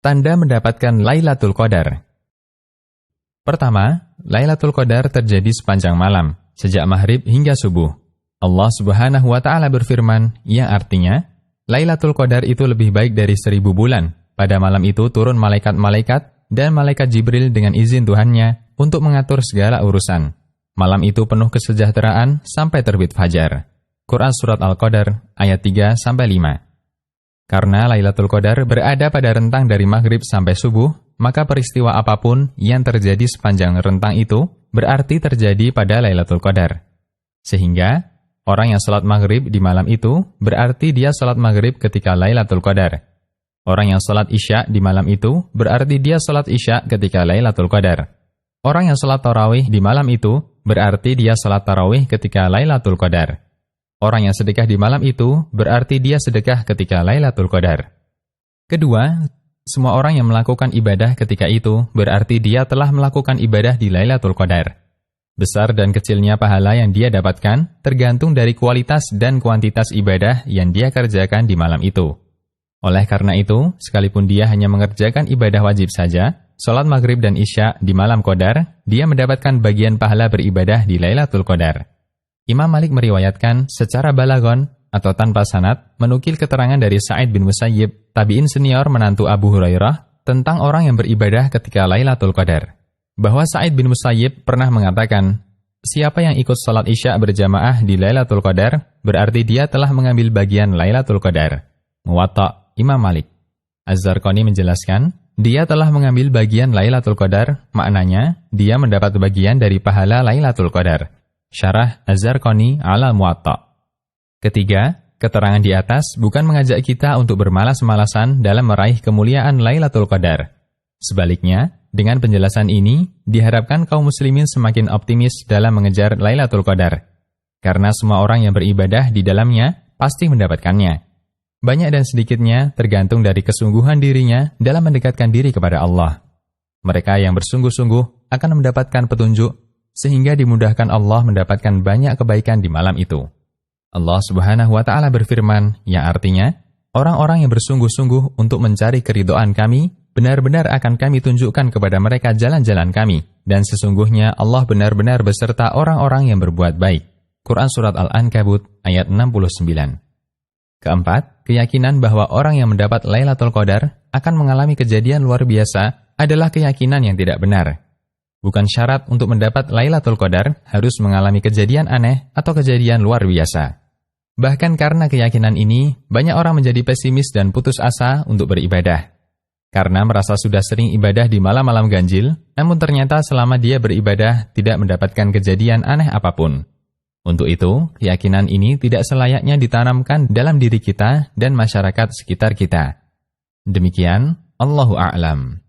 Tanda mendapatkan Lailatul Qadar. Pertama, Lailatul Qadar terjadi sepanjang malam, sejak maghrib hingga subuh. Allah Subhanahu wa Ta'ala berfirman, yang artinya, Lailatul Qadar itu lebih baik dari 1000 bulan. Pada malam itu turun malaikat-malaikat dan malaikat Jibril dengan izin Tuhannya untuk mengatur segala urusan. Malam itu penuh kesejahteraan sampai terbit fajar. Quran Surat Al-Qadar, ayat 3-5. Karena Lailatul Qadar berada pada rentang dari maghrib sampai subuh, maka peristiwa apapun yang terjadi sepanjang rentang itu berarti terjadi pada Lailatul Qadar. Sehingga, orang yang salat maghrib di malam itu berarti dia salat maghrib ketika Lailatul Qadar. Orang yang salat isya di malam itu berarti dia salat isya ketika Lailatul Qadar. Orang yang salat tarawih di malam itu berarti dia salat tarawih ketika Lailatul Qadar. Orang yang sedekah di malam itu berarti dia sedekah ketika Lailatul Qadar. Kedua, semua orang yang melakukan ibadah ketika itu berarti dia telah melakukan ibadah di Lailatul Qadar. Besar dan kecilnya pahala yang dia dapatkan tergantung dari kualitas dan kuantitas ibadah yang dia kerjakan di malam itu. Oleh karena itu, sekalipun dia hanya mengerjakan ibadah wajib saja, sholat maghrib dan isya di malam Qadar, dia mendapatkan bagian pahala beribadah di Lailatul Qadar. Imam Malik meriwayatkan secara balaghon atau tanpa sanad menukil keterangan dari Sa'id bin Musayyib, tabi'in senior menantu Abu Hurairah, tentang orang yang beribadah ketika Lailatul Qadar. Bahwa Sa'id bin Musayyib pernah mengatakan, siapa yang ikut salat isya berjamaah di Lailatul Qadar, berarti dia telah mengambil bagian Lailatul Qadar. Muwatta' Imam Malik. Az-Zarqani menjelaskan, dia telah mengambil bagian Lailatul Qadar, maknanya dia mendapat bagian dari pahala Lailatul Qadar. Syarah Az-Zarqani ala Muwatta'. Ketiga, keterangan di atas bukan mengajak kita untuk bermalas-malasan dalam meraih kemuliaan Lailatul Qadar. Sebaliknya, dengan penjelasan ini, diharapkan kaum muslimin semakin optimis dalam mengejar Lailatul Qadar. Karena semua orang yang beribadah di dalamnya pasti mendapatkannya. Banyak dan sedikitnya tergantung dari kesungguhan dirinya dalam mendekatkan diri kepada Allah. Mereka yang bersungguh-sungguh akan mendapatkan petunjuk, sehingga dimudahkan Allah mendapatkan banyak kebaikan di malam itu. Allah Subhanahu wa Ta'ala berfirman, yang artinya, orang-orang yang bersungguh-sungguh untuk mencari keridhaan kami, benar-benar akan kami tunjukkan kepada mereka jalan-jalan kami, dan sesungguhnya Allah benar-benar beserta orang-orang yang berbuat baik. Quran Surat Al-Ankabut, ayat 69. Keempat, keyakinan bahwa orang yang mendapat Lailatul Qadar akan mengalami kejadian luar biasa adalah keyakinan yang tidak benar. Bukan syarat untuk mendapat Lailatul Qadar harus mengalami kejadian aneh atau kejadian luar biasa. Bahkan karena keyakinan ini, banyak orang menjadi pesimis dan putus asa untuk beribadah. Karena merasa sudah sering ibadah di malam-malam ganjil, namun ternyata selama dia beribadah tidak mendapatkan kejadian aneh apapun. Untuk itu, keyakinan ini tidak selayaknya ditanamkan dalam diri kita dan masyarakat sekitar kita. Demikian, Allahu a'lam.